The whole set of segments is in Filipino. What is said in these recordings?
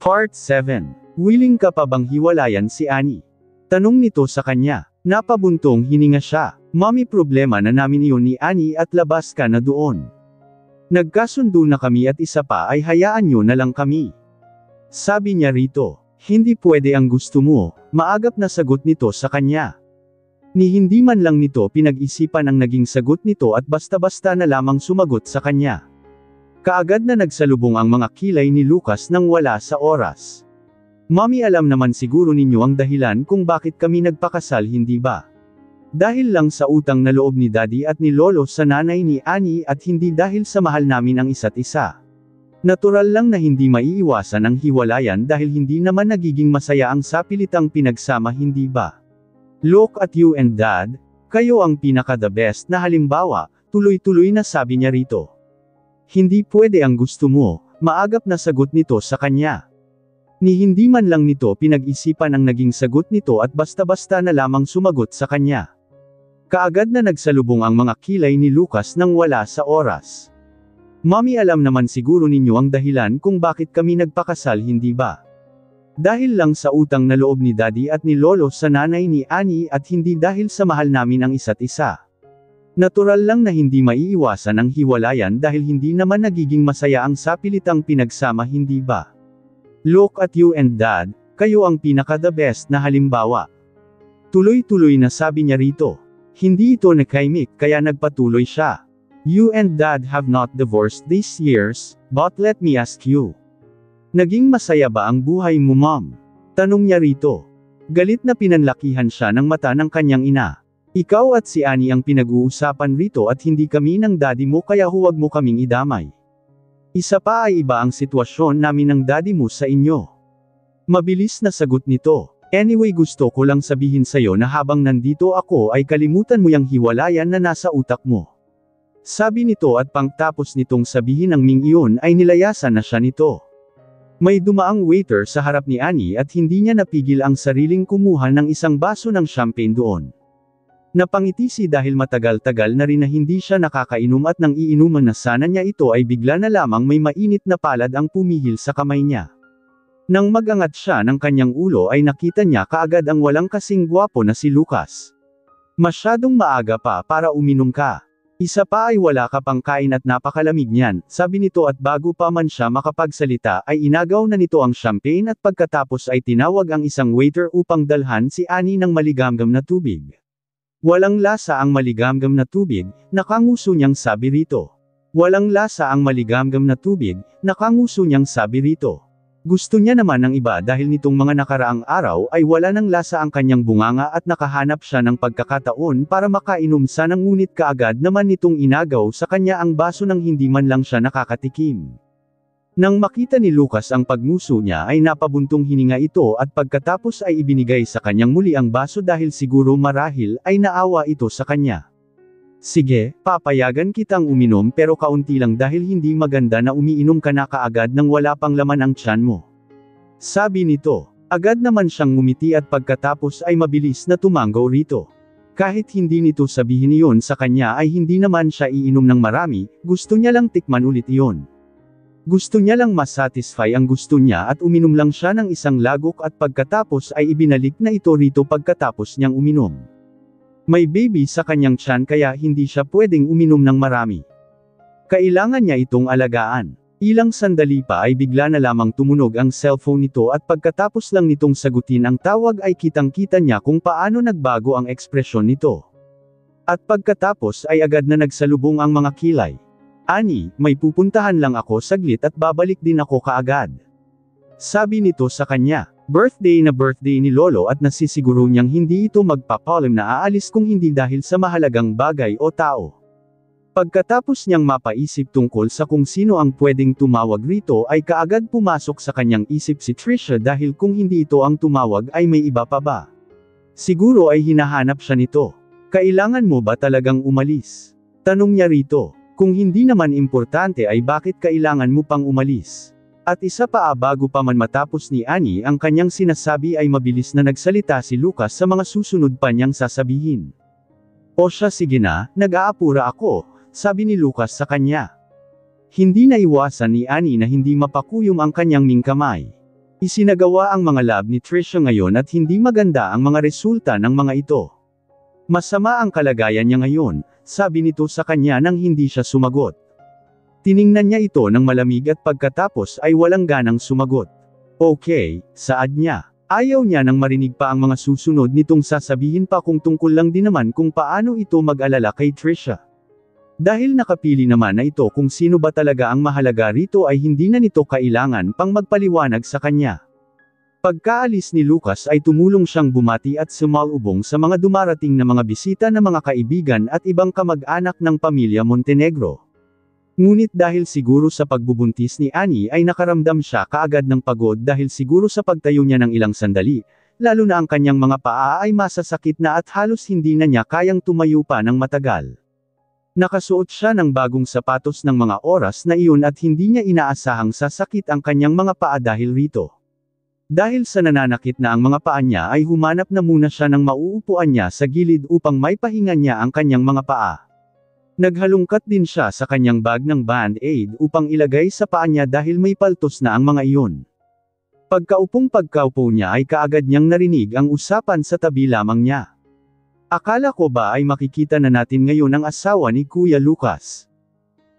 Part 7. Willing ka pa bang hiwalayan si Annie? Tanong nito sa kanya. Napabuntong hininga siya. Mami, problema na namin iyon ni Annie at labas ka na doon. Nagkasundo na kami at isa pa ay hayaan nyo na lang kami. Sabi niya rito. Hindi pwede ang gusto mo, maagap na sagot nito sa kanya. Ni hindi man lang nito pinag-isipan ang naging sagot nito at basta-basta na lamang sumagot sa kanya. Kaagad na nagsalubong ang mga kilay ni Lucas nang wala sa oras. Mami, alam naman siguro ninyo ang dahilan kung bakit kami nagpakasal, hindi ba? Dahil lang sa utang na loob ni Daddy at ni Lolo sa nanay ni Annie at hindi dahil sa mahal namin ang isa't isa. Natural lang na hindi maiiwasan ang hiwalayan dahil hindi naman nagiging masaya ang sapilitang pinagsama, hindi ba? Look at you and Dad, kayo ang pinaka-the best na halimbawa, tuloy-tuloy na sabi niya rito. Hindi pwede ang gusto mo, maagap na sagot nito sa kanya. Ni hindi man lang nito pinag-isipan ang naging sagot nito at basta-basta na lamang sumagot sa kanya. Kaagad na nagsalubong ang mga kilay ni Lucas nang wala sa oras. Mami, alam naman siguro ninyo ang dahilan kung bakit kami nagpakasal, hindi ba? Dahil lang sa utang na loob ni Daddy at ni Lolo sa nanay ni Annie at hindi dahil sa mahal namin ang isa't isa. Natural lang na hindi maiiwasan ang hiwalayan dahil hindi naman nagiging masaya ang sapilitang pinagsama, hindi ba? Look at you and Dad, kayo ang pinaka-the best na halimbawa. Tuloy-tuloy na sabi niya rito. Hindi ito nakaimik kaya nagpatuloy siya. You and Dad have not divorced these years, but let me ask you. Naging masaya ba ang buhay mo, Mom? Tanong niya rito. Galit na pinanlakihan siya ng mata ng kanyang ina. Ikaw at si Annie ang pinag-uusapan rito at hindi kami ng daddy mo, kaya huwag mo kaming idamay. Isa pa ay iba ang sitwasyon namin ng daddy mo sa inyo. Mabilis na sagot nito. Anyway, gusto ko lang sabihin sa'yo na habang nandito ako ay kalimutan mo yung hiwalayan na nasa utak mo. Sabi nito at pangtapos nitong sabihin ang ming iyon ay nilayasan na siya nito. May dumaang waiter sa harap ni Annie at hindi niya napigil ang sariling kumuha ng isang baso ng champagne doon. Napangiti si dahil matagal-tagal na rin na hindi siya nakakainom at nang iinuman na sana niya ito ay bigla na lamang may mainit na palad ang pumihil sa kamay niya. Nang magangat siya ng kanyang ulo ay nakita niya kaagad ang walang kasing gwapo na si Lucas. Masyadong maaga pa para uminom ka. Isa pa ay wala ka pang kain at napakalamig niyan, sabi nito at bago pa man siya makapagsalita ay inagaw na nito ang champagne at pagkatapos ay tinawag ang isang waiter upang dalhan si Annie ng maligamgam na tubig. Walang lasa ang maligamgam na tubig, nakanguso niyang sabi rito. Walang lasa ang maligamgam na tubig, nakanguso niyang sabi rito. Gusto niya naman ng iba dahil nitong mga nakaraang araw ay wala ng lasa ang kanyang bunganga at nakahanap siya ng pagkakataon para makainom sana, ngunit kaagad naman nitong inagaw sa kanya ang baso nang hindi man lang siya nakakatikim. Nang makita ni Lucas ang pagnguso niya ay napabuntong hininga ito at pagkatapos ay ibinigay sa kanyang muli ang baso dahil siguro marahil ay naawa ito sa kanya. Sige, papayagan kitang uminom pero kaunti lang dahil hindi maganda na umiinom ka na kaagad nang wala pang laman ang tiyan mo. Sabi nito. Agad naman siyang ngumiti at pagkatapos ay mabilis na tumanggaw rito. Kahit hindi nito sabihin iyon sa kanya ay hindi naman siya iinom ng marami, gusto niya lang tikman ulit iyon. Gusto niya lang masatisfy ang gusto niya at uminom lang siya ng isang lagok at pagkatapos ay ibinalik na ito rito pagkatapos niyang uminom. May baby sa kanyang tiyan kaya hindi siya pwedeng uminom ng marami. Kailangan niya itong alagaan. Ilang sandali pa ay bigla na lamang tumunog ang cellphone nito at pagkatapos lang nitong sagutin ang tawag ay kitang-kita niya kung paano nagbago ang ekspresyon nito. At pagkatapos ay agad na nagsalubong ang mga kilay. Annie, may pupuntahan lang ako saglit at babalik din ako kaagad. Sabi nito sa kanya. Birthday ni Lolo at nasisiguro niyang hindi ito magpapalim na aalis kung hindi dahil sa mahalagang bagay o tao. Pagkatapos niyang mapaisip tungkol sa kung sino ang pwedeng tumawag rito ay kaagad pumasok sa kanyang isip si Trisha dahil kung hindi ito ang tumawag ay may iba pa ba? Siguro ay hinahanap siya nito. Kailangan mo ba talagang umalis? Tanong niya rito. Kung hindi naman importante ay bakit kailangan mo pang umalis? At isa pa bago pa man matapos ni Annie ang kanyang sinasabi ay mabilis na nagsalita si Lucas sa mga susunod pa niyang sasabihin. O siya, sige na, nag-aapura ako, sabi ni Lucas sa kanya. Hindi naiwasan ni Annie na hindi mapakuyom ang kanyang kamay. Isinagawa ang mga lab ni Trisha ngayon at hindi maganda ang mga resulta ng mga ito. Masama ang kalagayan niya ngayon, sabi nito sa kanya nang hindi siya sumagot. Tiningnan niya ito ng malamig at pagkatapos ay walang ganang sumagot. Okay, saad niya. Ayaw niya nang marinig pa ang mga susunod nitong sasabihin pa kung tungkol lang din naman kung paano ito mag-alala kay Trisha. Dahil nakapili naman na ito kung sino ba talaga ang mahalaga rito ay hindi na nito kailangan pang magpaliwanag sa kanya. Pagkaalis ni Lucas ay tumulong siyang bumati at sumalubong sa mga dumarating na mga bisita na mga kaibigan at ibang kamag-anak ng pamilya Montenegro. Ngunit dahil siguro sa pagbubuntis ni Annie ay nakaramdam siya kaagad ng pagod dahil siguro sa pagtayo niya ng ilang sandali, lalo na ang kanyang mga paa ay masasakit na at halos hindi na niya kayang tumayo pa ng matagal. Nakasuot siya ng bagong sapatos ng mga oras na iyon at hindi niya inaasahang sasakit ang kanyang mga paa dahil rito. Dahil sa nananakit na ang mga paa niya ay humanap na muna siya ng mauupuan niya sa gilid upang may pahinga niya ang kanyang mga paa. Naghalungkat din siya sa kanyang bag ng band-aid upang ilagay sa paa niya dahil may paltos na ang mga iyon. Pagkaupo niya ay kaagad niyang narinig ang usapan sa tabi lamang niya. Akala ko ba ay makikita na natin ngayon ang asawa ni Kuya Lucas?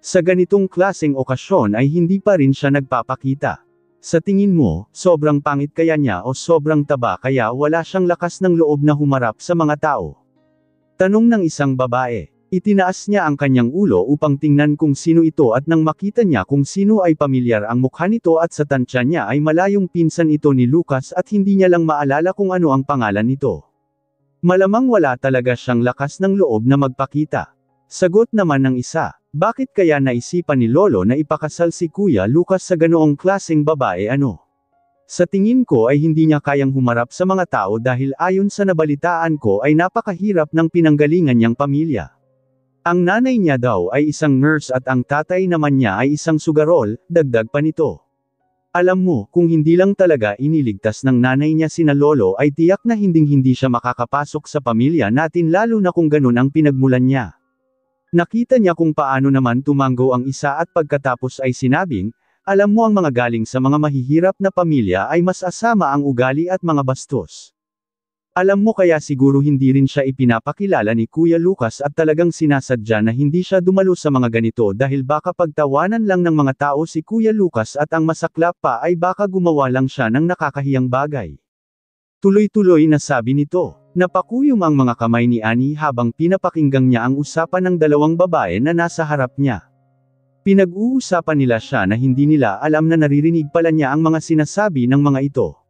Sa ganitong klaseng okasyon ay hindi pa rin siya nagpapakita. Sa tingin mo, sobrang pangit kaya niya o sobrang taba kaya wala siyang lakas ng loob na humarap sa mga tao? Tanong ng isang babae. Itinaas niya ang kanyang ulo upang tingnan kung sino ito at nang makita niya kung sino ay pamilyar ang mukha nito at sa tansya niya ay malayong pinsan ito ni Lucas at hindi niya lang maalala kung ano ang pangalan nito. Malamang wala talaga siyang lakas ng loob na magpakita. Sagot naman ng isa, bakit kaya naisipan ni Lolo na ipakasal si Kuya Lucas sa ganoong klaseng babae ano? Sa tingin ko ay hindi niya kayang humarap sa mga tao dahil ayon sa nabalitaan ko ay napakahirap ng pinanggalingan niyang pamilya. Ang nanay niya daw ay isang nurse at ang tatay naman niya ay isang sugarol, dagdag pa nito. Alam mo, kung hindi lang talaga iniligtas ng nanay niya sina Lolo ay tiyak na hinding-hindi siya makakapasok sa pamilya natin lalo na kung ganun ang pinagmulan niya. Nakita niya kung paano naman tumango ang isa at pagkatapos ay sinabing, alam mo ang mga galing sa mga mahihirap na pamilya ay mas asama ang ugali at mga bastos. Alam mo kaya siguro hindi rin siya ipinapakilala ni Kuya Lucas at talagang sinasadya na hindi siya dumalo sa mga ganito dahil baka pagtawanan lang ng mga tao si Kuya Lucas at ang masaklap pa ay baka gumawa lang siya ng nakakahiyang bagay. Tuloy-tuloy na sabi nito, napakuyom ang mga kamay ni Annie habang pinapakinggang niya ang usapan ng dalawang babae na nasa harap niya. Pinag-uusapan nila siya na hindi nila alam na naririnig pala niya ang mga sinasabi ng mga ito.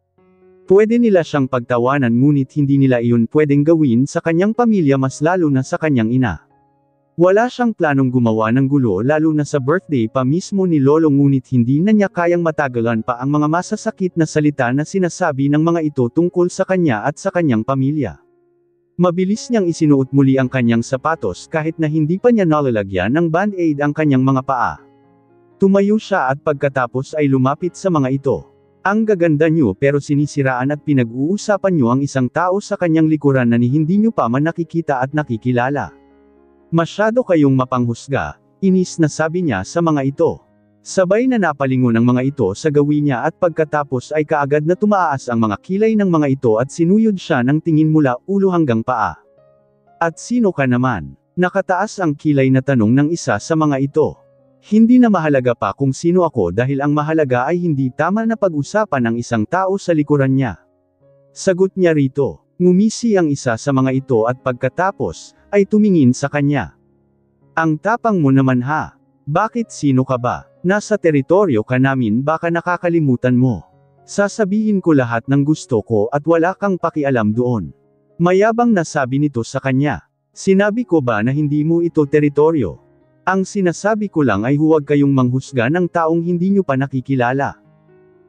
Pwede nila siyang pagtawanan ngunit hindi nila iyon pwedeng gawin sa kanyang pamilya mas lalo na sa kanyang ina. Wala siyang planong gumawa ng gulo lalo na sa birthday pa mismo ni Lolo ngunit hindi na niya kayang matagalan pa ang mga masasakit na salita na sinasabi ng mga ito tungkol sa kanya at sa kanyang pamilya. Mabilis niyang isinuot muli ang kanyang sapatos kahit na hindi pa niya nalalagyan ng band-aid ang kanyang mga paa. Tumayo siya at pagkatapos ay lumapit sa mga ito. Ang gaganda niyo pero sinisiraan at pinag-uusapan niyo ang isang tao sa kanyang likuran na hindi niyo pa man nakikita at nakikilala. Masyado kayong mapanghusga, inis na sabi niya sa mga ito. Sabay na napalingon ang mga ito sa gawin niya at pagkatapos ay kaagad na tumaas ang mga kilay ng mga ito at sinuyod siya ng tingin mula ulo hanggang paa. At sino ka naman? Nakataas ang kilay na tanong ng isa sa mga ito. Hindi na mahalaga pa kung sino ako dahil ang mahalaga ay hindi tama na pag-usapan ng isang tao sa likuran niya. Sagot niya rito. Ngumisi ang isa sa mga ito at pagkatapos, ay tumingin sa kanya. Ang tapang mo naman ha. Bakit sino ka ba? Nasa teritoryo ka namin baka nakakalimutan mo. Sasabihin ko lahat ng gusto ko at wala kang pakialam doon. Mayabang na sabi nito sa kanya. Sinabi ko ba na hindi mo ito teritoryo? Ang sinasabi ko lang ay huwag kayong manghusga ng taong hindi nyo pa nakikilala.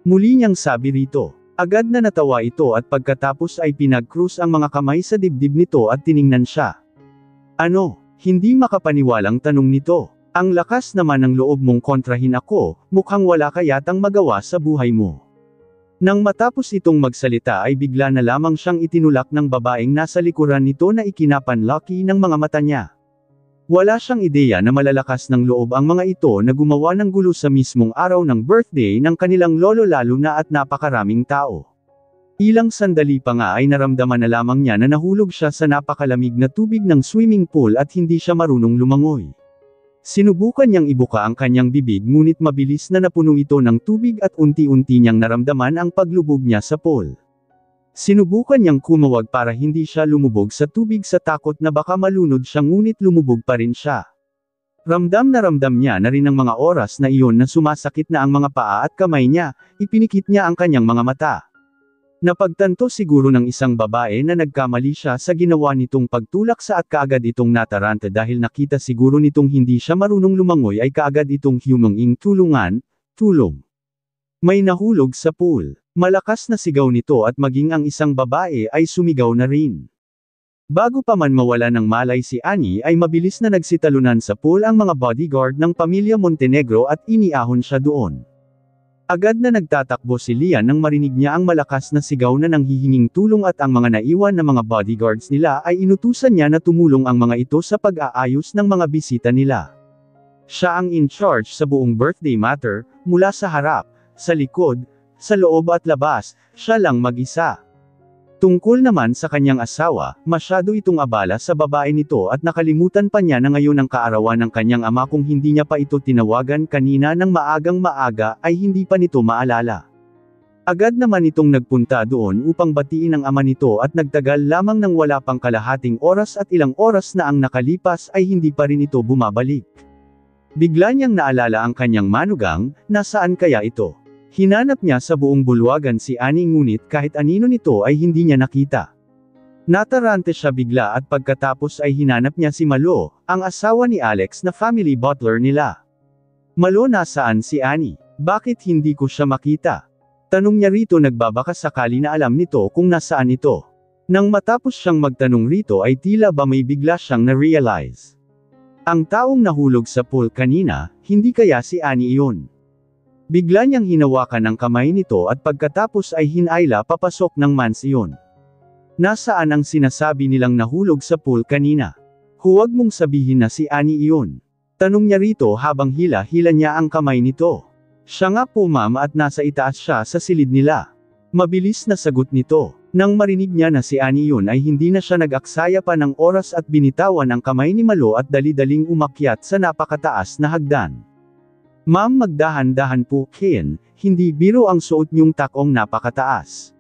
Muli niyang sabi rito. Agad na natawa ito at pagkatapos ay pinag-krus ang mga kamay sa dibdib nito at tiningnan siya. Ano? Hindi makapaniwalang tanong nito. Ang lakas naman ng loob mong kontrahin ako, mukhang wala ka yatang magawa sa buhay mo. Nang matapos itong magsalita ay bigla na lamang siyang itinulak ng babaeng nasa likuran nito na ikinapanlaki ng mga mata niya. Wala siyang ideya na malalakas ng loob ang mga ito na gumawa ng gulo sa mismong araw ng birthday ng kanilang lolo lalo na at napakaraming tao. Ilang sandali pa nga ay naramdaman na lamang niya na nahulog siya sa napakalamig na tubig ng swimming pool at hindi siya marunong lumangoy. Sinubukan niyang ibuka ang kanyang bibig ngunit mabilis na napuno ito ng tubig at unti-unti niyang naramdaman ang paglubog niya sa pool. Sinubukan niyang kumawag para hindi siya lumubog sa tubig sa takot na baka malunod siya ngunit lumubog pa rin siya. Ramdam niya na rin ang mga oras na iyon na sumasakit na ang mga paa at kamay niya, ipinikit niya ang kanyang mga mata. Napagtanto siguro ng isang babae na nagkamali siya sa ginawa nitong pagtulak sa at kaagad itong nataranta dahil nakita siguro nitong hindi siya marunong lumangoy ay kaagad itong huminging tulong. May nahulog sa pool. Malakas na sigaw nito at maging ang isang babae ay sumigaw na rin. Bago pa man mawala ng malay si Annie ay mabilis na nagsitalunan sa pool ang mga bodyguard ng pamilya Montenegro at iniahon siya doon. Agad na nagtatakbo si Lian nang marinig niya ang malakas na sigaw na nanghihinging tulong at ang mga naiwan na mga bodyguards nila ay inutusan niya na tumulong ang mga ito sa pag-aayos ng mga bisita nila. Siya ang in charge sa buong birthday matter, mula sa harap, sa likod, sa loob at labas, siya lang mag-isa. Tungkol naman sa kanyang asawa, masyado itong abala sa babae nito at nakalimutan pa niya na ngayon ang kaarawan ng kanyang ama kung hindi niya pa ito tinawagan kanina ng maagang maaga ay hindi pa nito maalala. Agad naman itong nagpunta doon upang batiin ang ama nito at nagtagal lamang ng wala pang kalahating oras at ilang oras na ang nakalipas ay hindi pa rin ito bumabalik. Bigla niyang naalala ang kanyang manugang, nasaan kaya ito? Hinanap niya sa buong bulwagan si Annie ngunit kahit anino nito ay hindi niya nakita. Natarante siya bigla at pagkatapos ay hinanap niya si Malo, ang asawa ni Alex na family butler nila. Malo, nasaan si Annie? Bakit hindi ko siya makita? Tanong niya rito, nagbabaka sakali na alam nito kung nasaan ito. Nang matapos siyang magtanong rito ay tila ba may bigla siyang na-realize. Ang taong nahulog sa pool kanina, hindi kaya si Annie iyon? Bigla niyang hinawakan ang kamay nito at pagkatapos ay hinayla papasok ng mansiyon. Nasaan ang sinasabi nilang nahulog sa pool kanina? Huwag mong sabihin na si Annie iyon. Tanong niya rito habang hila-hila niya ang kamay nito. Siya nga po ma'am at nasa itaas siya sa silid nila. Mabilis na sagot nito. Nang marinig niya na si Annie iyon ay hindi na siya nag-aksaya pa ng oras at binitawan ang kamay ni Malo at dali-daling umakyat sa napakataas na hagdan. Ma'am, magdahan-dahan po, Ken, hindi biro ang suot niyong takong napakataas.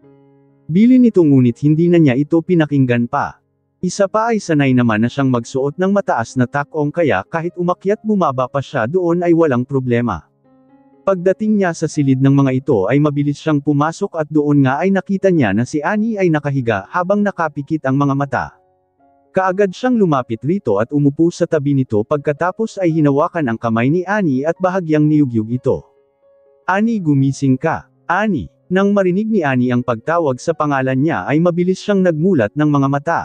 Bili nito ngunit hindi na niya ito pinakinggan pa. Isa pa ay sanay naman na siyang magsuot ng mataas na takong kaya kahit umakyat bumaba pa siya doon ay walang problema. Pagdating niya sa silid ng mga ito ay mabilis siyang pumasok at doon nga ay nakita niya na si Annie ay nakahiga habang nakapikit ang mga mata. Kaagad siyang lumapit rito at umupo sa tabi nito pagkatapos ay hinawakan ang kamay ni Annie at bahagyang niyugyug ito. Annie, gumising ka. Annie. Nang marinig ni Annie ang pagtawag sa pangalan niya ay mabilis siyang nagmulat ng mga mata.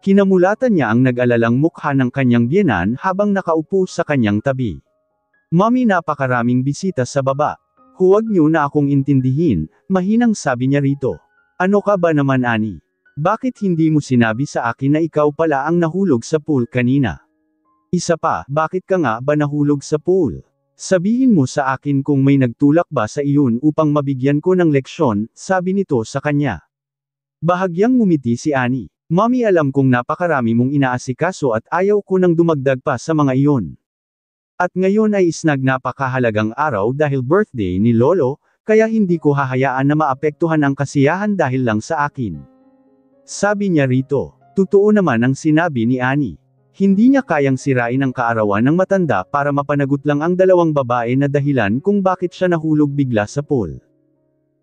Kinamulatan niya ang nag-alalang mukha ng kanyang biyenan habang nakaupo sa kanyang tabi. Mommy, napakaraming bisita sa baba. Huwag niyo na akong intindihin, mahinang sabi niya rito. Ano ka ba naman, Annie? Bakit hindi mo sinabi sa akin na ikaw pala ang nahulog sa pool kanina? Isa pa, bakit ka nga ba nahulog sa pool? Sabihin mo sa akin kung may nagtulak ba sa iyon upang mabigyan ko ng leksyon, sabi nito sa kanya. Bahagyang ngumiti si Annie. Mommy, alam kong napakarami mong inaasikaso at ayaw ko nang dumagdag pa sa mga iyon. At ngayon ay isnag napakahalagang araw dahil birthday ni Lolo, kaya hindi ko hahayaan na maapektuhan ang kasiyahan dahil lang sa akin. Sabi niya rito. Totoo naman ang sinabi ni Annie. Hindi niya kayang sirain ang kaarawan ng matanda para mapanagot lang ang dalawang babae na dahilan kung bakit siya nahulog bigla sa pool.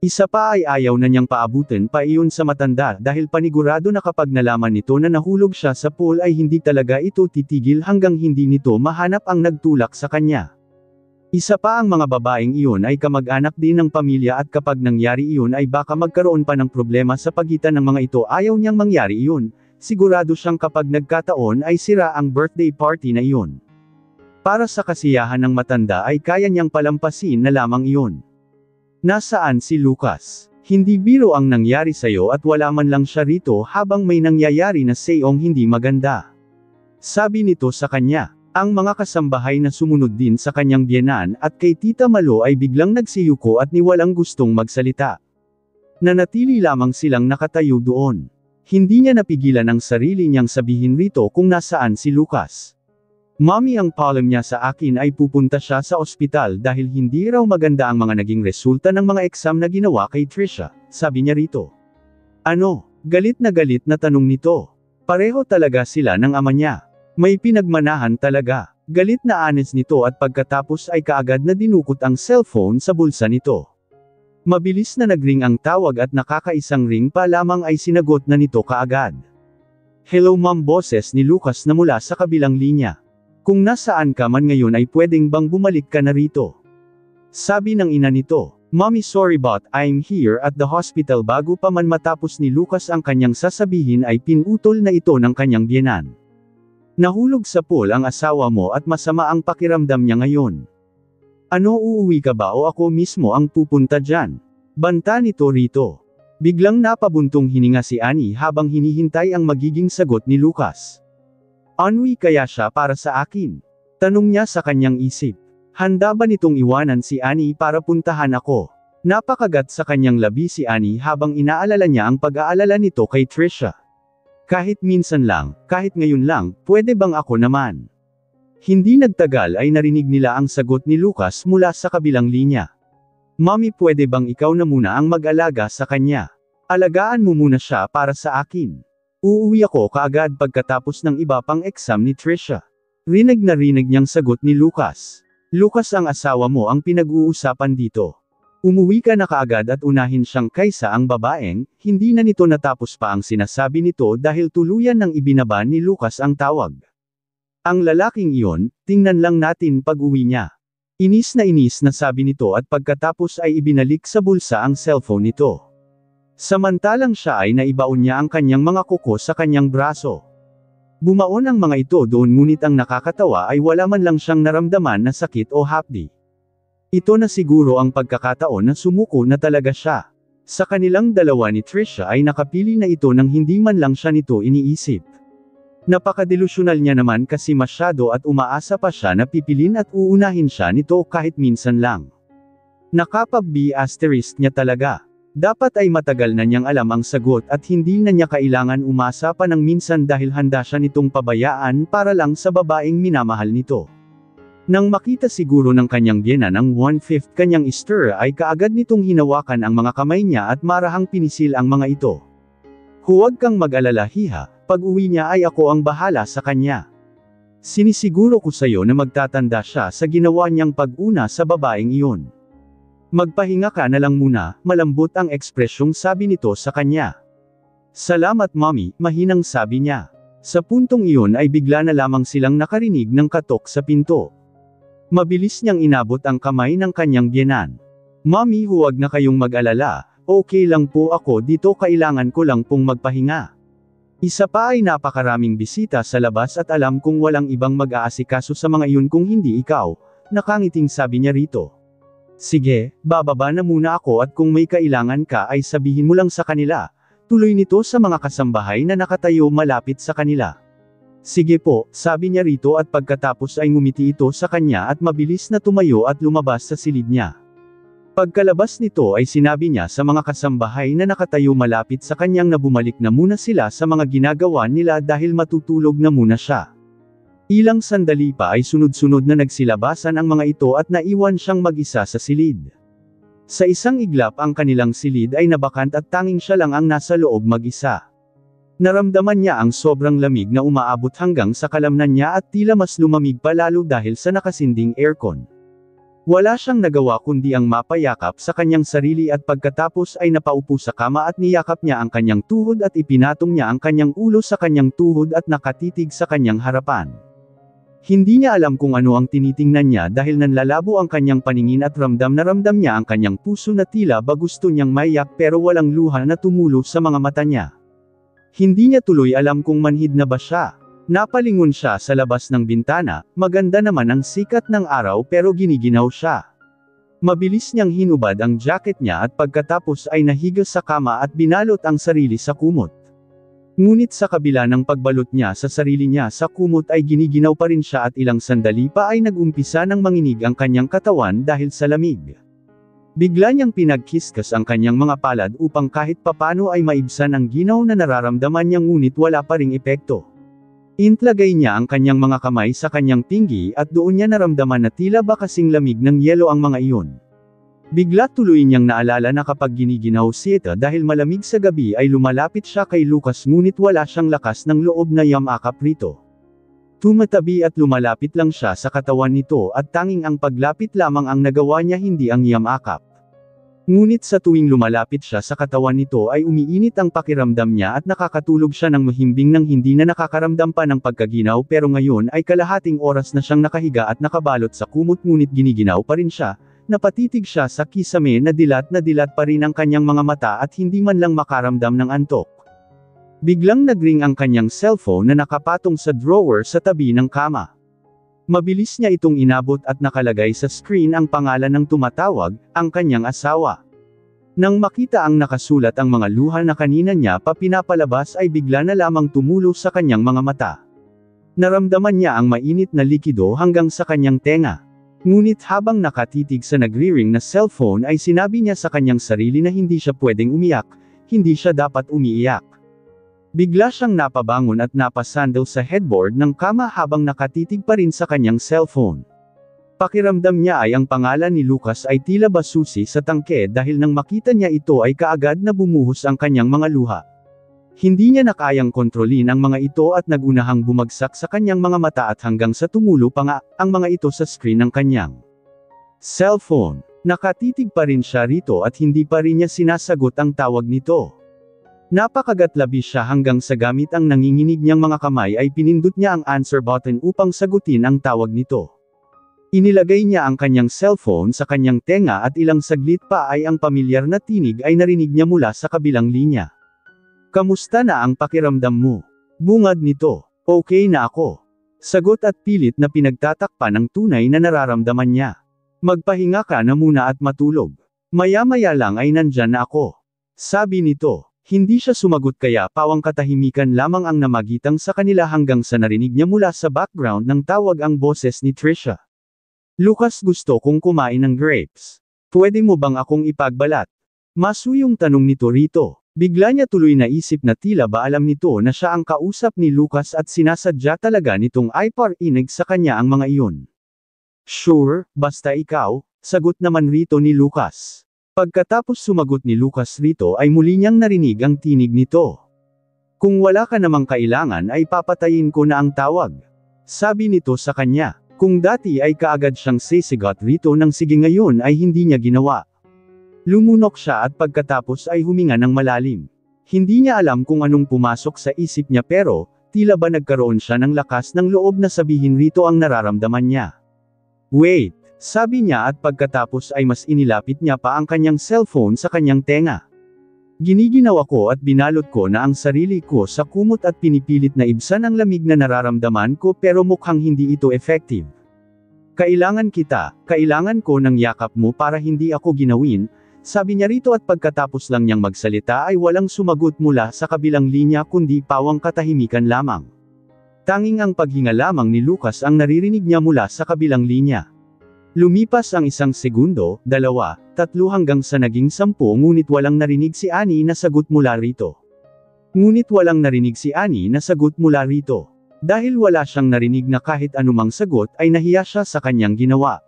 Isa pa ay ayaw na niyang paabutin pa iyon sa matanda dahil panigurado na kapag nalaman nito na nahulog siya sa pool ay hindi talaga ito titigil hanggang hindi nito mahanap ang nagtulak sa kanya. Isa pa, ang mga babaeng iyon ay kamag-anak din ng pamilya at kapag nangyari iyon ay baka magkaroon pa ng problema sa pagitan ng mga ito. Ayaw niyang mangyari iyon, sigurado siyang kapag nagkataon ay sira ang birthday party na iyon. Para sa kasiyahan ng matanda ay kaya niyang palampasin na lamang iyon. Nasaan si Lucas? Hindi biro ang nangyari sa'yo at wala man lang siya rito habang may nangyayari na sayong hindi maganda. Sabi nito sa kanya. Ang mga kasambahay na sumunod din sa kanyang biyenan at kay Tita Malo ay biglang nagsiyuko at niwalang gustong magsalita. Nanatili lamang silang nakatayo doon. Hindi niya napigilan ang sarili niyang sabihin rito kung nasaan si Lucas. Mommy, ang problem niya sa akin ay pupunta siya sa ospital dahil hindi raw maganda ang mga naging resulta ng mga exam na ginawa kay Trisha, sabi niya rito. Ano? Galit na tanong nito. Pareho talaga sila ng ama niya. May pinagmanahan talaga. Galit na honest nito at pagkatapos ay kaagad na dinukot ang cellphone sa bulsa nito. Mabilis na nagring ang tawag at nakakaisang ring pa lamang ay sinagot na nito kaagad. Hello ma'am, boses ni Lucas na mula sa kabilang linya. Kung nasaan ka man ngayon ay pwedeng bang bumalik ka na rito? Sabi ng ina nito. Mommy, sorry but I'm here at the hospital. Bago pa man matapos ni Lucas ang kanyang sasabihin ay pinutol na ito ng kanyang biyenan. Nahulog sa pool ang asawa mo at masama ang pakiramdam niya ngayon. Ano, uuwi ka ba o ako mismo ang pupunta dyan? Banta nito rito. Biglang napabuntong hininga si Annie habang hinihintay ang magiging sagot ni Lucas. Onwi kaya siya para sa akin? Tanong niya sa kanyang isip. Handa ba nitong iwanan si Annie para puntahan ako? Napakagat sa kanyang labi si Annie habang inaalala niya ang pag-aalala nito kay Trisha. Kahit minsan lang, kahit ngayon lang, pwede bang ako naman? Hindi nagtagal ay narinig nila ang sagot ni Lucas mula sa kabilang linya. Mommy, pwede bang ikaw na muna ang mag-alaga sa kanya? Alagaan mo muna siya para sa akin. Uuwi ako kaagad pagkatapos ng iba pang exam ni Trisha. Rinig na rinig niyang sagot ni Lucas. Lucas, ang asawa mo ang pinag-uusapan dito. Umuwi ka na kaagad at unahin siyang kaysa ang babaeng, hindi na nito natapos pa ang sinasabi nito dahil tuluyan nang ibinaba ni Lucas ang tawag. Ang lalaking iyon, tingnan lang natin pag-uwi niya. Inis na sabi nito at pagkatapos ay ibinalik sa bulsa ang cellphone nito. Samantalang siya ay naibaon niya ang kanyang mga kuko sa kanyang braso. Bumaon ang mga ito doon ngunit ang nakakatawa ay wala man lang siyang naramdaman na sakit o hapdi. Ito na siguro ang pagkakataon na sumuko na talaga siya. Sa kanilang dalawa ni Trisha ay nakapili na ito nang hindi man lang siya nito iniisip. Napakadelusyonal niya naman kasi masyado at umaasa pa siya na pipilin at uunahin siya nito kahit minsan lang. Nakapag-B* niya talaga. Dapat ay matagal na niyang alam ang sagot at hindi na niya kailangan umasa pa ng minsan dahil handa siya nitong pabayaan para lang sa babaeng minamahal nito. Nang makita siguro ng kanyang biyenan ang 1/5 kanyang stir ay kaagad nitong hinawakan ang mga kamay niya at marahang pinisil ang mga ito. Huwag kang mag-alala, hiha, pag-uwi niya ay ako ang bahala sa kanya. Sinisiguro ko sayo na magtatanda siya sa ginawa niyang pag-una sa babaeng iyon. Magpahinga ka na lang muna, malambot ang ekspresyong sabi nito sa kanya. Salamat mommy, mahinang sabi niya. Sa puntong iyon ay bigla na lamang silang nakarinig ng katok sa pinto. Mabilis niyang inabot ang kamay ng kanyang biyenan. Mommy, huwag na kayong mag-alala, okay lang po ako dito, kailangan ko lang pong magpahinga. Isa pa ay napakaraming bisita sa labas at alam kong walang ibang mag-aasikaso sa mga iyon kung hindi ikaw, nakangiting sabi niya rito. Sige, bababa na muna ako at kung may kailangan ka ay sabihin mo lang sa kanila, tuloy nito sa mga kasambahay na nakatayo malapit sa kanila. Sige po, sabi niya rito at pagkatapos ay ngumiti ito sa kanya at mabilis na tumayo at lumabas sa silid niya. Pagkalabas nito ay sinabi niya sa mga kasambahay na nakatayo malapit sa kanyang na bumalik na muna sila sa mga ginagawa nila dahil matutulog na muna siya. Ilang sandali pa ay sunod-sunod na nagsilabasan ang mga ito at naiwan siyang mag-isa sa silid. Sa isang iglap ang kanilang silid ay nabakant at tanging siya lang ang nasa loob mag-isa. Naramdaman niya ang sobrang lamig na umaabot hanggang sa kalamnan niya at tila mas lumamig pa lalo dahil sa nakasinding aircon. Wala siyang nagawa kundi ang mapayakap sa kanyang sarili at pagkatapos ay napaupo sa kama at niyakap niya ang kanyang tuhod at ipinatong niya ang kanyang ulo sa kanyang tuhod at nakatitig sa kanyang harapan. Hindi niya alam kung ano ang tinitingnan niya dahil nanlalabo ang kanyang paningin at ramdam niya ang kanyang puso na tila ba gusto niyang maiyak pero walang luha na tumulo sa mga mata niya. Hindi niya tuloy alam kung manhid na ba siya. Napalingon siya sa labas ng bintana, maganda naman ang sikat ng araw pero giniginaw siya. Mabilis niyang hinubad ang jacket niya at pagkatapos ay nahiga sa kama at binalot ang sarili sa kumot. Ngunit sa kabila ng pagbalot niya sa sarili niya sa kumot ay giniginaw pa rin siya at ilang sandali pa ay nag-umpisa ng manginig ang kanyang katawan dahil sa lamig. Bigla niyang pinagkiskas ang kanyang mga palad upang kahit papano ay maibsan ang ginaw na nararamdaman niya ngunit wala pa ring epekto. Intlagay niya ang kanyang mga kamay sa kanyang pinggi at doon niya naramdaman na tila ba kasing lamig ng yelo ang mga iyon. Bigla tuloy niyang naalala na kapag giniginaw siya dahil malamig sa gabi ay lumalapit siya kay Lucas ngunit wala siyang lakas ng loob na yamakap rito. Tumatabi at lumalapit lang siya sa katawan nito at tanging ang paglapit lamang ang nagawa niya hindi ang yamakap. Ngunit sa tuwing lumalapit siya sa katawan nito ay umiinit ang pakiramdam niya at nakakatulog siya ng mahimbing nang hindi na nakakaramdam pa ng pagkaginaw pero ngayon ay kalahating oras na siyang nakahiga at nakabalot sa kumot ngunit giniginaw pa rin siya. Napatitig siya sa kisame na dilat pa rin ang kanyang mga mata at hindi man lang makaramdam ng antok. Biglang nagring ang kanyang cellphone na nakapatong sa drawer sa tabi ng kama. Mabilis niya itong inabot at nakalagay sa screen ang pangalan ng tumatawag, ang kanyang asawa. Nang makita ang nakasulat ang mga luha na kanina niya pa pinapalabas ay bigla na lamang tumulo sa kanyang mga mata. Naramdaman niya ang mainit na likido hanggang sa kanyang tenga. Ngunit habang nakatitig sa nagri-ring na cellphone ay sinabi niya sa kanyang sarili na hindi siya pwedeng umiyak, hindi siya dapat umiiyak. Bigla siyang napabangon at napasandal sa headboard ng kama habang nakatitig pa rin sa kanyang cellphone. Pakiramdam niya ay ang pangalan ni Lucas ay tila ba susi sa tangke dahil nang makita niya ito ay kaagad na bumuhos ang kanyang mga luha. Hindi niya nakayang kontrolin ang mga ito at nagunahang bumagsak sa kanyang mga mata at hanggang sa tumulo pa nga, ang mga ito sa screen ng kanyang cellphone. Nakatitig pa rin siya rito at hindi pa rin niya sinasagot ang tawag nito. Napakagatlabi siya hanggang sa gamit ang nanginginig niyang mga kamay ay pinindot niya ang answer button upang sagutin ang tawag nito. Inilagay niya ang kanyang cellphone sa kanyang tenga at ilang saglit pa ay ang pamilyar na tinig ay narinig niya mula sa kabilang linya. Kamusta na ang pakiramdam mo? Bungad nito. Okay na ako. Sagot at pilit na pinagtatakpan ng tunay na nararamdaman niya. Magpahinga ka na muna at matulog. Maya-maya lang ay nandyan na ako. Sabi nito. Hindi siya sumagot kaya pawang katahimikan lamang ang namagitang sa kanila hanggang sa narinig niya mula sa background ng tawag ang boses ni Trisha. Lucas, gusto kong kumain ng grapes. Pwede mo bang akong ipagbalat? Masuyong tanong nito rito. Bigla niya tuloy naisip na tila ba alam nito na siya ang kausap ni Lucas at sinasadya talaga nitong iparinig sa kanya ang mga iyon. Sure, basta ikaw, sagot naman rito ni Lucas. Pagkatapos sumagot ni Lucas rito ay muli niyang narinig ang tinig nito. Kung wala ka namang kailangan ay papatayin ko na ang tawag. Sabi nito sa kanya. Kung dati ay kaagad siyang sisigot rito nang sige ngayon ay hindi niya ginawa. Lumunok siya at pagkatapos ay huminga ng malalim. Hindi niya alam kung anong pumasok sa isip niya pero, tila ba nagkaroon siya ng lakas ng loob na sabihin rito ang nararamdaman niya. Wait, sabi niya at pagkatapos ay mas inilapit niya pa ang kanyang cellphone sa kanyang tenga. Giniginaw ako at binalot ko na ang sarili ko sa kumot at pinipilit na ibsan ang lamig na nararamdaman ko pero mukhang hindi ito effective. Kailangan ko ng yakap mo para hindi ako ginawin. Sabi niya rito at pagkatapos lang niyang magsalita ay walang sumagot mula sa kabilang linya kundi pawang katahimikan lamang. Tanging ang paghinga lamang ni Lucas ang naririnig niya mula sa kabilang linya. Lumipas ang 1 segundo, 2, 3 hanggang sa naging 10 ngunit walang narinig si Annie na sagot mula rito. Dahil wala siyang narinig na kahit anumang sagot ay nahiya siya sa kanyang ginawa.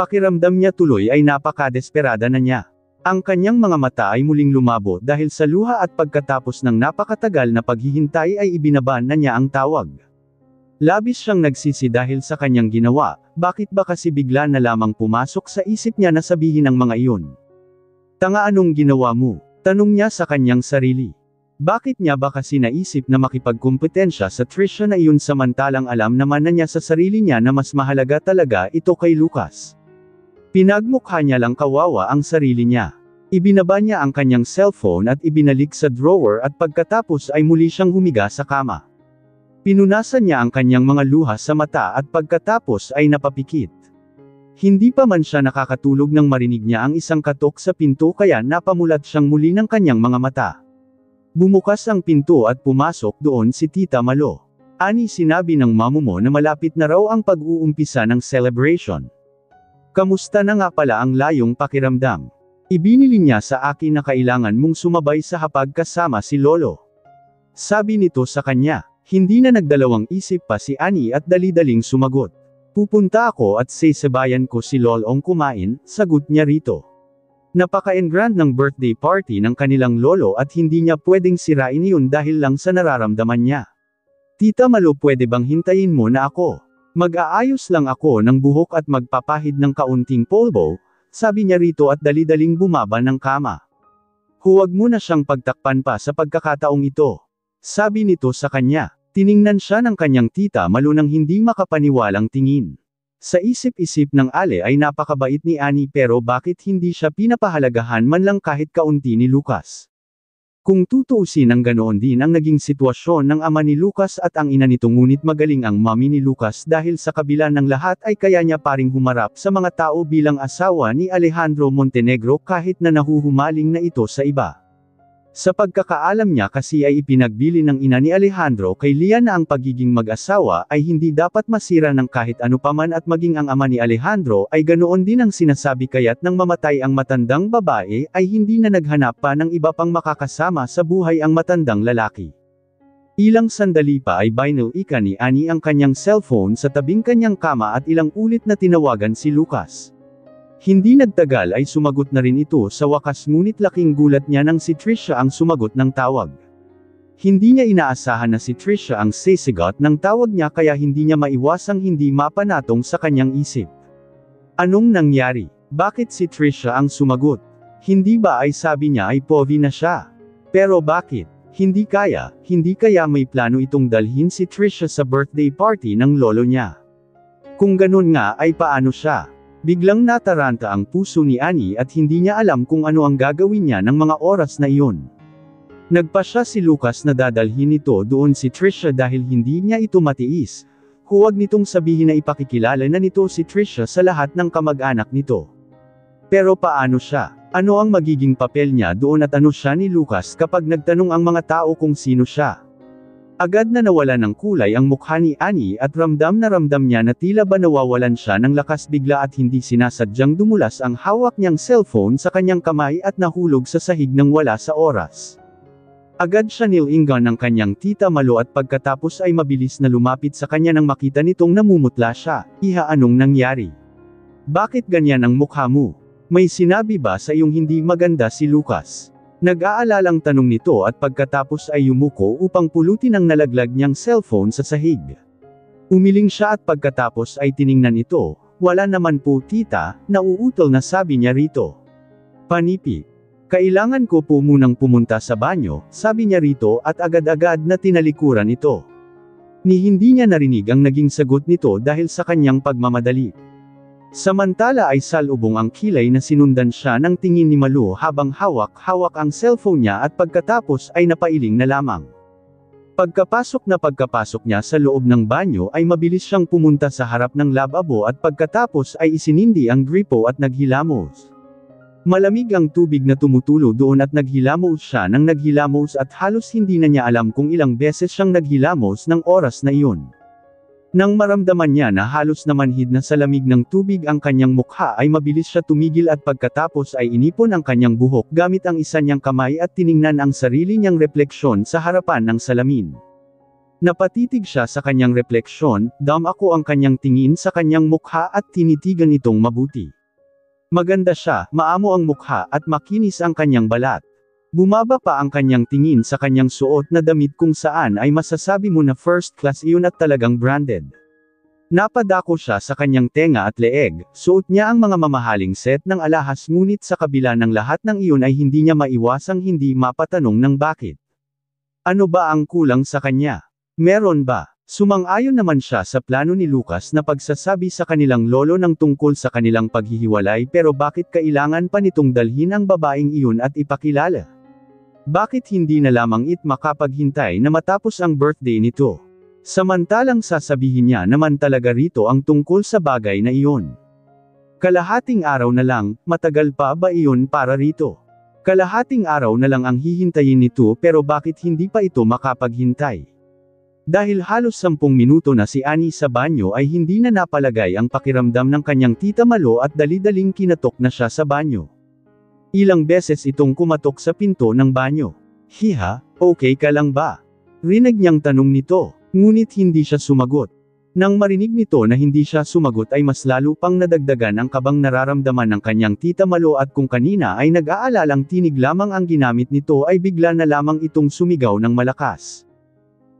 Pakiramdam niya tuloy ay napakadesperada na niya. Ang kanyang mga mata ay muling lumabo dahil sa luha at pagkatapos ng napakatagal na paghihintay ay ibinaban na niya ang tawag. Labis siyang nagsisi dahil sa kanyang ginawa, bakit ba kasi bigla na lamang pumasok sa isip niya na sabihin ang mga iyon? Tanga, anong ginawa mo? Tanong niya sa kanyang sarili. Bakit niya ba kasi naisip na makipagkumpetensya sa Trisha na iyon samantalang alam naman na niya sa sarili niya na mas mahalaga talaga ito kay Lucas? Pinagmukha niya lang kawawa ang sarili niya. Ibinaba niya ang kanyang cellphone at ibinalik sa drawer at pagkatapos ay muli siyang humiga sa kama. Pinunasan niya ang kanyang mga luha sa mata at pagkatapos ay napapikit. Hindi pa man siya nakakatulog nang marinig niya ang isang katok sa pinto kaya napamulat siyang muli ng kanyang mga mata. Bumukas ang pinto at pumasok doon si Tita Malo. Ani, sinabi ng mamo mo na malapit na raw ang pag-uumpisa ng celebration. Kamusta na nga pala ang layong pakiramdam? Ibinili niya sa akin na kailangan mong sumabay sa hapag kasama si Lolo. Sabi nito sa kanya. Hindi na nagdalawang isip pa si Ani at dali-daling sumagot. Pupunta ako at sasabayan ko si Lolong kumain, sagot niya rito. Napaka-engrand ng birthday party ng kanilang lolo at hindi niya pwedeng sirain yun dahil lang sa nararamdaman niya. Tita Malo, pwede bang hintayin mo na ako? Mag-aayos lang ako ng buhok at magpapahid ng kaunting polvo, sabi niya rito at dali-daling bumaba ng kama. Huwag mo na siyang pagtakpan pa sa pagkakataong ito. Sabi nito sa kanya. Tiningnan siya ng kanyang Tita Malo nang hindi makapaniwalang tingin. Sa isip-isip ng Ale ay napakabait ni Ani pero bakit hindi siya pinapahalagahan man lang kahit kaunti ni Lucas? Kung tutuusin ang ganoon din ang naging sitwasyon ng ama ni Lucas at ang ina nito, ngunit magaling ang mommy ni Lucas dahil sa kabila ng lahat ay kaya niya paring humarap sa mga tao bilang asawa ni Alejandro Montenegro kahit na nahuhumaling na ito sa iba. Sa pagkakaalam niya kasi ay ipinagbili ng ina ni Alejandro kay Lia na ang pagiging mag-asawa ay hindi dapat masira ng kahit ano paman at maging ang ama ni Alejandro ay ganoon din ang sinasabi, kaya't nang mamatay ang matandang babae ay hindi na naghanap pa ng iba pang makakasama sa buhay ang matandang lalaki. Ilang sandali pa ay binalik ni Ani ang kanyang cellphone sa tabing kanyang kama at ilang ulit na tinawagan si Lucas. Hindi nagtagal ay sumagot na rin ito sa wakas, ngunit laking gulat niya nang si Trisha ang sumagot ng tawag. Hindi niya inaasahan na si Trisha ang sasagot ng tawag niya kaya hindi niya maiwasang hindi mapanatong sa kanyang isip. Anong nangyari? Bakit si Trisha ang sumagot? Hindi ba ay sabi niya ay pogi na siya? Pero bakit? Hindi kaya may plano itong dalhin si Trisha sa birthday party ng lolo niya. Kung ganun nga ay paano siya? Biglang nataranta ang puso ni Ani at hindi niya alam kung ano ang gagawin niya ng mga oras na iyon. Nagpasya si Lucas na dadalhin ito doon si Trisha dahil hindi niya ito matiis. Huwag nitong sabihin na ipakikilala na nito si Trisha sa lahat ng kamag-anak nito. Pero paano siya? Ano ang magiging papel niya doon at ano siya ni Lucas kapag nagtanong ang mga tao kung sino siya? Agad na nawala ng kulay ang mukha ni Ani at ramdam niya na tila ba nawawalan siya ng lakas bigla at hindi sinasadyang dumulas ang hawak niyang cellphone sa kanyang kamay at nahulog sa sahig nang wala sa oras. Agad siya nilingan ng kanyang Tita Malo at pagkatapos ay mabilis na lumapit sa kanya nang makita nitong namumutla siya. Iha, anong nangyari? Bakit ganyan ang mukha mo? May sinabi ba sa iyong hindi maganda si Lucas? Nag-aalalang tanong nito at pagkatapos ay yumuko upang pulutin ang nalaglag niyang cellphone sa sahig. Umiling siya at pagkatapos ay tiningnan ito. Wala naman po tita, nauutol na sabi niya rito. Panipi. Kailangan ko po munang pumunta sa banyo, sabi niya rito at agad-agad na tinalikuran ito. Ni hindi niya narinig ang naging sagot nito dahil sa kanyang pagmamadali. Samantala ay salubong ang kilay na sinundan siya ng tingin ni Malu habang hawak-hawak ang cellphone niya at pagkatapos ay napailing na lamang. Pagkapasok niya sa loob ng banyo ay mabilis siyang pumunta sa harap ng lababo at pagkatapos ay isinindi ang gripo at naghilamos. Malamig ang tubig na tumutulo doon at naghilamos siya nang naghilamos at halos hindi na niya alam kung ilang beses siyang naghilamos ng oras na iyon. Nang maramdaman niya na halos namanhid na sa lamig ng tubig ang kanyang mukha ay mabilis siya tumigil at pagkatapos ay inipon ang kanyang buhok gamit ang isa niyang kamay at tiningnan ang sarili niyang refleksyon sa harapan ng salamin. Napatitig siya sa kanyang refleksyon, damako ang kanyang tingin sa kanyang mukha at tinitigan itong mabuti. Maganda siya, maamo ang mukha at makinis ang kanyang balat. Bumaba pa ang kanyang tingin sa kanyang suot na damit kung saan ay masasabi mo na first class iyon at talagang branded. Napadako siya sa kanyang tenga at leeg, suot niya ang mga mamahaling set ng alahas ngunit sa kabila ng lahat ng iyon ay hindi niya maiwasang hindi mapatanong ng bakit. Ano ba ang kulang sa kanya? Meron ba? Sumang-ayon naman siya sa plano ni Lucas na pagsasabi sa kanilang lolo ng tungkol sa kanilang paghihiwalay pero bakit kailangan pa nitong dalhin ang babaeng iyon at ipakilala? Bakit hindi na lamang makapaghintay na matapos ang birthday nito? Samantalang sasabihin niya naman talaga rito ang tungkol sa bagay na iyon. Kalahating araw na lang, matagal pa ba iyon para rito? Kalahating araw na lang ang hihintayin nito pero bakit hindi pa ito makapaghintay? Dahil halos 10 minuto na si Annie sa banyo ay hindi na napalagay ang pakiramdam ng kanyang tita Malo at dali-daling kinatok na siya sa banyo. Ilang beses itong kumatok sa pinto ng banyo. "Hiha, okay ka lang ba?" Rinig niyang tanong nito, ngunit hindi siya sumagot. Nang marinig nito na hindi siya sumagot ay mas lalo pang nadagdagan ang kabang nararamdaman ng kanyang tita Malo at kung kanina ay nag-aalalang tinig lamang ang ginamit nito ay bigla na lamang itong sumigaw ng malakas.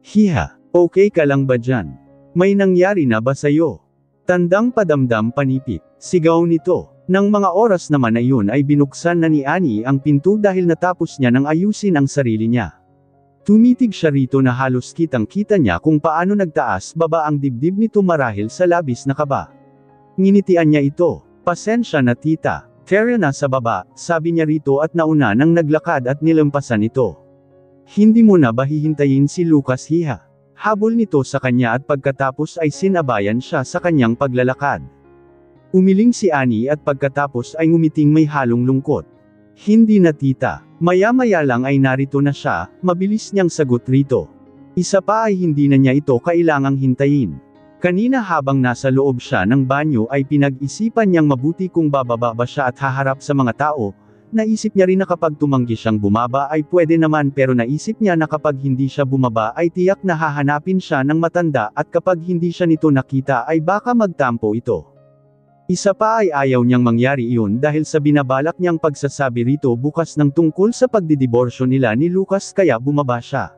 "Hiha, okay ka lang ba dyan? May nangyari na ba sa'yo?" Tandang padamdam panipit, sigaw nito. Nang mga oras naman na iyon ay binuksan na ni Annie ang pinto dahil natapos niya nang ayusin ang sarili niya. Tumitig siya rito na halos kitang-kita niya kung paano nagtaas baba ang dibdib nito marahil sa labis na kaba. Nginitian niya ito. "Pasensya na tita. Tara na sa baba," sabi niya rito at nauna nang naglakad at nilampasan ito. "Hindi mo na ba hihintayin si Lucas hiha?" Habol nito sa kanya at pagkatapos ay sinabayan siya sa kanyang paglalakad. Umiling si Annie at pagkatapos ay ngumiting may halong lungkot. "Hindi na tita." Maya-maya lang ay narito na siya, mabilis niyang sagot rito. Isa pa ay hindi na niya ito kailangang hintayin. Kanina habang nasa loob siya ng banyo ay pinag-isipan niyang mabuti kung bababa ba siya at haharap sa mga tao. Naisip niya rin na kapag tumanggi siyang bumaba ay pwede naman pero naisip niya na kapag hindi siya bumaba ay tiyak na hahanapin siya ng matanda at kapag hindi siya nito nakita ay baka magtampo ito. Isa pa ay ayaw niyang mangyari iyon dahil sa binabalak niyang pagsasabi rito bukas ng tungkol sa pagdidiborsyo nila ni Lucas kaya bumaba siya.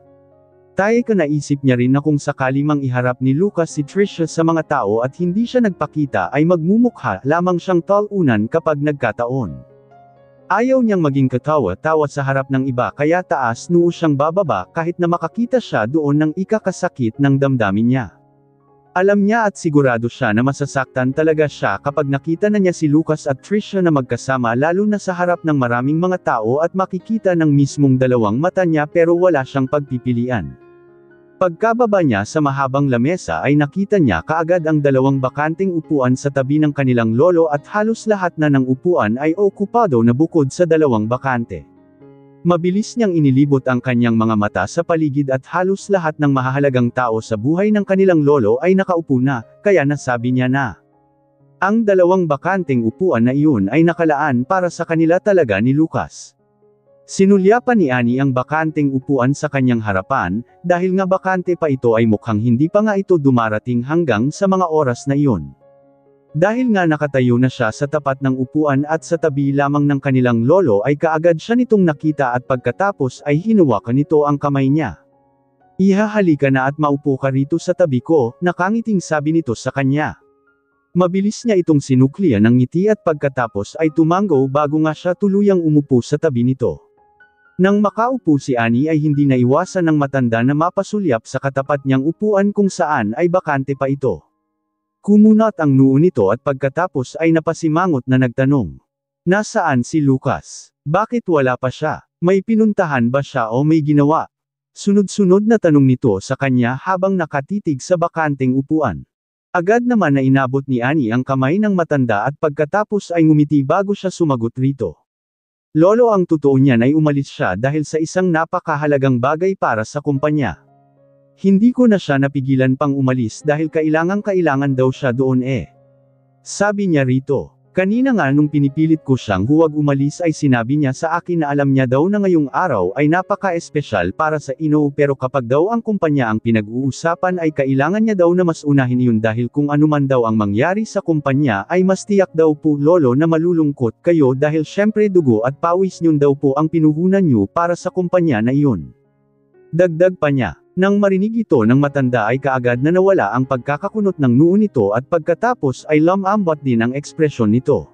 Tayo ka naisip niya rin na kung sakali mang iharap ni Lucas si Trisha sa mga tao at hindi siya nagpakita ay magmumukha lamang siyang talunan kapag nagkataon. Ayaw niyang maging katawa-tawa sa harap ng iba kaya taas noo siyang bababa kahit na makakita siya doon ng ikakasakit ng damdamin niya. Alam niya at sigurado siya na masasaktan talaga siya kapag nakita na niya si Lucas at Trisha na magkasama lalo na sa harap ng maraming mga tao at makikita ng mismong dalawang mata niya pero wala siyang pagpipilian. Pagkababa niya sa mahabang lamesa ay nakita niya kaagad ang dalawang bakanteng upuan sa tabi ng kanilang lolo at halos lahat na ng upuan ay okupado na bukod sa dalawang bakante. Mabilis niyang inilibot ang kanyang mga mata sa paligid at halos lahat ng mahahalagang tao sa buhay ng kanilang lolo ay nakaupo na, kaya nasabi niya na ang dalawang bakanteng upuan na iyon ay nakalaan para sa kanila talaga ni Lucas. Sinulyapan ni Annie ang bakanteng upuan sa kanyang harapan, dahil nga bakante pa ito ay mukhang hindi pa nga ito dumarating hanggang sa mga oras na iyon. Dahil nga nakatayo na siya sa tapat ng upuan at sa tabi lamang ng kanilang lolo ay kaagad siya nitong nakita at pagkatapos ay hinuwakan nito ang kamay niya. "Ihahalika na at maupo ka rito sa tabi ko," nakangiting sabi nito sa kanya. Mabilis niya itong sinuklian ng ngiti at pagkatapos ay tumango bago nga siya tuluyang umupo sa tabi nito. Nang makaupo si Annie ay hindi naiwasan ng matanda na mapasulyap sa katapat niyang upuan kung saan ay bakante pa ito. Kumunat ang noo nito at pagkatapos ay napasimangot na nagtanong. "Nasaan si Lucas? Bakit wala pa siya? May pinuntahan ba siya o may ginawa?" Sunod-sunod na tanong nito sa kanya habang nakatitig sa bakanteng upuan. Agad naman na inabot ni Annie ang kamay ng matanda at pagkatapos ay ngumiti bago siya sumagot rito. "Lolo, ang totoo niyan ay umalis siya dahil sa isang napakahalagang bagay para sa kumpanya. Hindi ko na siya napigilan pang umalis dahil kailangan daw siya doon sabi niya rito. Kanina nga nung pinipilit ko siyang huwag umalis ay sinabi niya sa akin na alam niya daw na ngayong araw ay napaka-espesyal para sa Ino pero kapag daw ang kumpanya ang pinag-uusapan ay kailangan niya daw na mas unahin iyon dahil kung anuman daw ang mangyari sa kumpanya ay mas tiyak daw po lolo na malulungkot kayo dahil syempre dugo at pawis niyon daw po ang pinuhunan niyo para sa kumpanya na iyon." Dagdag pa niya. Nang marinig ito ng matanda ay kaagad na nawala ang pagkakakunot ng noo nito at pagkatapos ay lumambot din ang ekspresyon nito.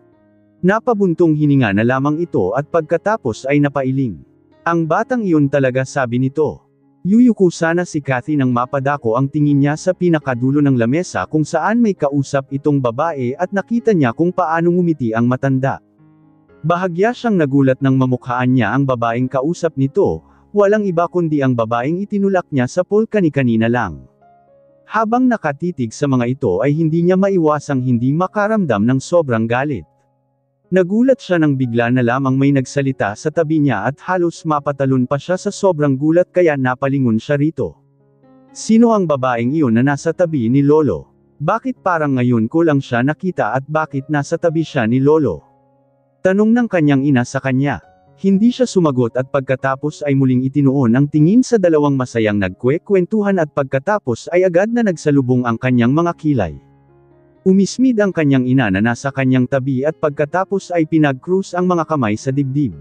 Napabuntong hininga na lamang ito at pagkatapos ay napailing. "Ang batang iyon talaga," sabi nito. Yuyuko sana si Kathy nang mapadako ang tingin niya sa pinakadulo ng lamesa kung saan may kausap itong babae at nakita niya kung paano ngumiti ang matanda. Bahagya siyang nagulat nang mamukhaan niya ang babaeng kausap nito. Walang iba kundi ang babaeng itinulak niya sa pool kani-kanina lang. Habang nakatitig sa mga ito ay hindi niya maiwasang hindi makaramdam ng sobrang galit. Nagulat siya nang bigla na lamang may nagsalita sa tabi niya at halos mapatalon pa siya sa sobrang gulat kaya napalingon siya rito. Sino ang babaeng iyon na nasa tabi ni Lolo? Bakit parang ngayon ko lang siya nakita at bakit nasa tabi siya ni Lolo? Tanong ng kanyang ina sa kanya. Hindi siya sumagot at pagkatapos ay muling itinuon ang tingin sa dalawang masayang nagkwekwentuhan at pagkatapos ay agad na nagsalubong ang kanyang mga kilay. Umismid ang kanyang ina na nasa kanyang tabi at pagkatapos ay pinag-cruise ang mga kamay sa dibdib.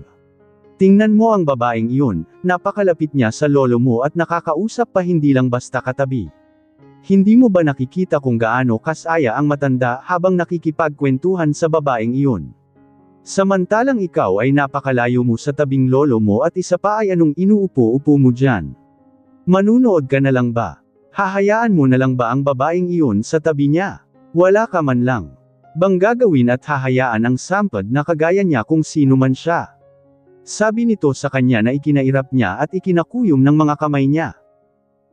Tingnan mo ang babaeng iyon, napakalapit niya sa lolo mo at nakakausap pa hindi lang basta katabi. Hindi mo ba nakikita kung gaano kasaya ang matanda habang nakikipagkwentuhan sa babaeng iyon? Samantalang ikaw ay napakalayo mo sa tabing lolo mo at isa pa ay anong inuupo-upo mo dyan? Manunood ka na lang ba? Hahayaan mo na lang ba ang babaeng iyon sa tabi niya? Wala ka man lang bang gagawin at hahayaan ang sampad na kagaya niya kung sino man siya? Sabi nito sa kanya na ikinairap niya at ikinakuyom ng mga kamay niya.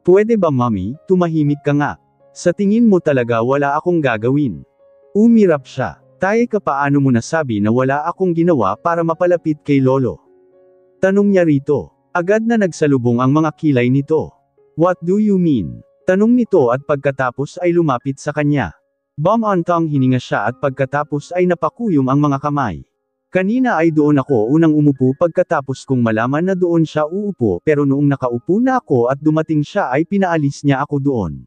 Pwede ba mami, tumahimik ka nga? Sa tingin mo talaga wala akong gagawin? Umirap siya. Tay ka paano mo nasabi na wala akong ginawa para mapalapit kay lolo? Tanong niya rito. Agad na nagsalubong ang mga kilay nito. What do you mean? Tanong nito at pagkatapos ay lumapit sa kanya. Bum-ontong hininga siya at pagkatapos ay napakuyom ang mga kamay. Kanina ay doon ako unang umupo pagkatapos kong malaman na doon siya uupo pero noong nakaupo na ako at dumating siya ay pinaalis niya ako doon.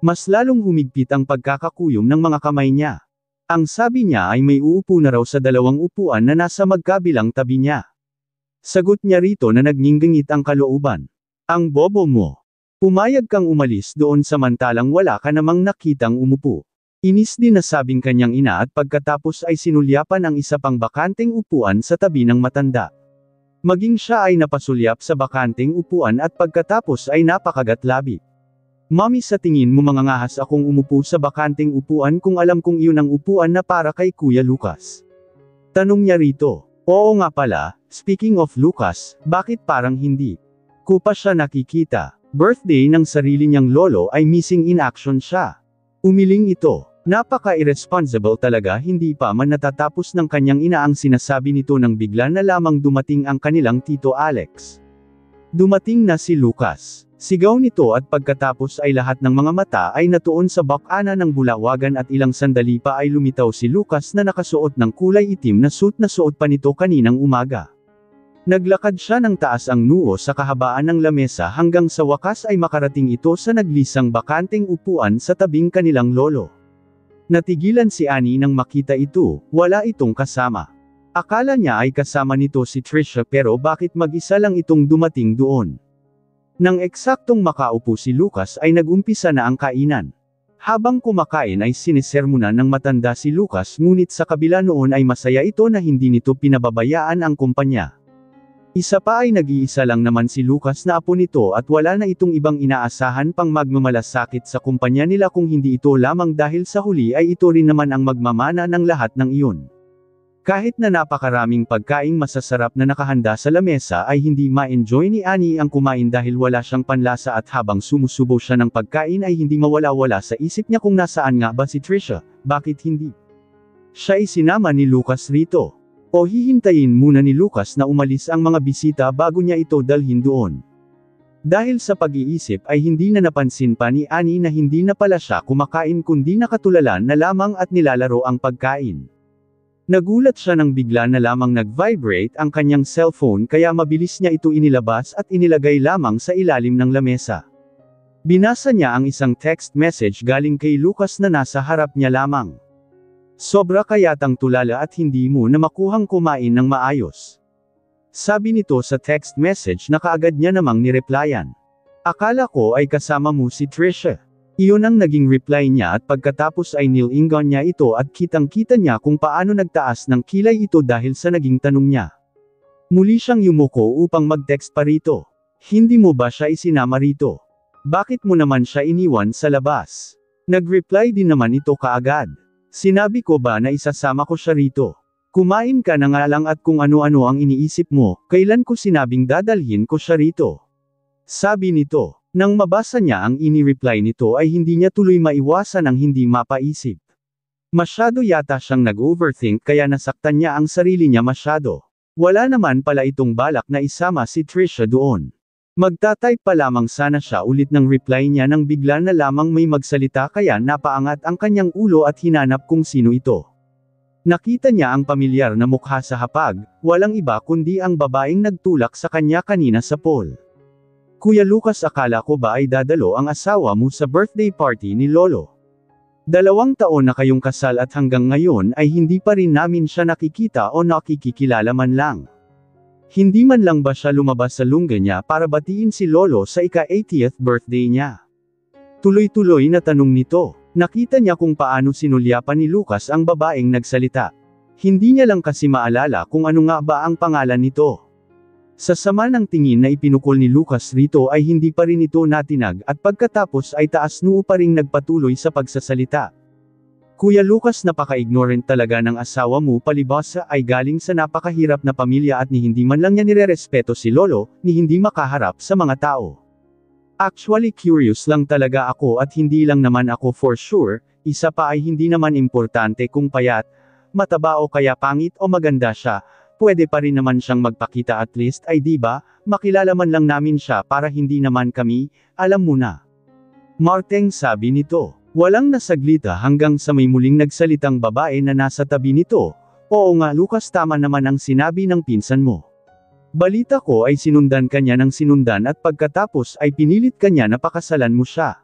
Mas lalong humigpit ang pagkakakuyom ng mga kamay niya. Ang sabi niya ay may uupo na raw sa dalawang upuan na nasa magkabilang tabi niya. Sagot niya rito na nagninggingit ang kalooban. Ang bobo mo. Pumayag kang umalis doon samantalang wala ka namang nakitang umupo. Inis din na sabing kanyang ina at pagkatapos ay sinulyapan ang isa pang bakanteng upuan sa tabi ng matanda. Maging siya ay napasulyap sa bakanteng upuan at pagkatapos ay napakagatlabi. Mami sa tingin mo mangangahas akong umupo sa bakanteng upuan kung alam kong iyon ang upuan na para kay Kuya Lucas? Tanong niya rito. Oo nga pala, speaking of Lucas, bakit parang hindi ko pa siya nakikita? Birthday ng sarili niyang lolo ay missing in action siya. Umiling ito. Napaka-irresponsible talaga hindi pa man natatapos ng kanyang ina ang sinasabi nito nang bigla na lamang dumating ang kanilang tito Alex. Dumating na si Lucas. Sigaw nito at pagkatapos ay lahat ng mga mata ay natuon sa bakana ng bulawagan at ilang sandali pa ay lumitaw si Lucas na nakasuot ng kulay itim na suit na suot pa nito kaninang umaga. Naglakad siya ng taas ang noo sa kahabaan ng lamesa hanggang sa wakas ay makarating ito sa naglisang bakanteng upuan sa tabing kanilang lolo. Natigilan si Annie nang makita ito, wala itong kasama. Akala niya ay kasama nito si Trisha pero bakit mag-isa lang itong dumating doon? Nang eksaktong makaupo si Lucas ay nagumpisa na ang kainan. Habang kumakain ay sinisermonan ng matanda si Lucas ngunit sa kabila noon ay masaya ito na hindi nito pinababayaan ang kumpanya. Isa pa ay nag-iisa lang naman si Lucas na apo nito at wala na itong ibang inaasahan pang magmamalasakit sa kumpanya nila kung hindi ito lamang dahil sa huli ay ito rin naman ang magmamana ng lahat ng iyon. Kahit na napakaraming pagkaing masasarap na nakahanda sa lamesa ay hindi ma-enjoy ni Annie ang kumain dahil wala siyang panlasa at habang sumusubo siya ng pagkain ay hindi mawala-wala sa isip niya kung nasaan nga ba si Trisha, bakit hindi siya isinama ni Lucas rito. O hihintayin muna ni Lucas na umalis ang mga bisita bago niya ito dalhin doon. Dahil sa pag-iisip ay hindi na napansin pa ni Annie na hindi na pala siya kumakain kundi nakatulalan na lamang at nilalaro ang pagkain. Nagulat siya nang bigla na lamang nag-vibrate ang kanyang cellphone kaya mabilis niya ito inilabas at inilagay lamang sa ilalim ng lamesa. Binasa niya ang isang text message galing kay Lucas na nasa harap niya lamang. Sobra kayatang tulala at hindi mo na makuhang kumain ng maayos. Sabi nito sa text message na kaagad niya namang nireplyan. Akala ko ay kasama mo si Trisha. Iyon ang naging reply niya at pagkatapos ay nilingon niya ito at kitang-kita niya kung paano nagtaas ng kilay ito dahil sa naging tanong niya. Muli siyang yumuko upang mag-text pa rito. Hindi mo ba siya isinama rito? Bakit mo naman siya iniwan sa labas? Nag-reply din naman ito kaagad. Sinabi ko ba na isasama ko siya rito? Kumain ka na nga lang at kung ano-ano ang iniisip mo, kailan ko sinabing dadalhin ko siya rito? Sabi nito. Nang mabasa niya ang ini-reply nito ay hindi niya tuloy maiwasan ang hindi mapaisip. Masyado yata siyang nag-overthink kaya nasaktan niya ang sarili niya masyado. Wala naman pala itong balak na isama si Trisha doon. Magta-type pa lamang sana siya ulit ng reply niya nang bigla na lamang may magsalita kaya napaangat ang kanyang ulo at hinanap kung sino ito. Nakita niya ang pamilyar na mukha sa hapag, walang iba kundi ang babaeng nagtulak sa kanya kanina sa pool. Kuya Lucas, akala ko ba ay dadalo ang asawa mo sa birthday party ni Lolo? 2 taon na kayong kasal at hanggang ngayon ay hindi pa rin namin siya nakikita o nakikikilala man lang. Hindi man lang ba siya lumabas sa lungga niya para batiin si Lolo sa ika-80th birthday niya? Tuloy-tuloy na tanong nito. Nakita niya kung paano sinulyapan ni Lucas ang babaeng nagsalita. Hindi niya lang kasi maalala kung ano nga ba ang pangalan nito. Sa sama ng tingin na ipinukol ni Lucas rito ay hindi pa rin ito natinag at pagkatapos ay taas noo pa ring nagpatuloy sa pagsasalita. Kuya Lucas, napaka-ignorant talaga ng asawa mo, palibhasa ay galing sa napakahirap na pamilya at ni hindi man lang niya nirerespeto si Lolo, ni hindi makaharap sa mga tao. Actually curious lang talaga ako at hindi lang naman ako for sure, isa pa ay hindi naman importante kung payat, mataba o kaya pangit o maganda siya. Pwede pa rin naman siyang magpakita at least ay di ba, makilala man lang namin siya para hindi naman kami, alam mo na. Marteng sabi nito. Walang nasaglita hanggang sa may muling nagsalitang babae na nasa tabi nito. Oo nga Lucas, tama naman ang sinabi ng pinsan mo. Balita ko ay sinundan kanya ng sinundan at pagkatapos ay pinilit kanya na pakasalan mo siya.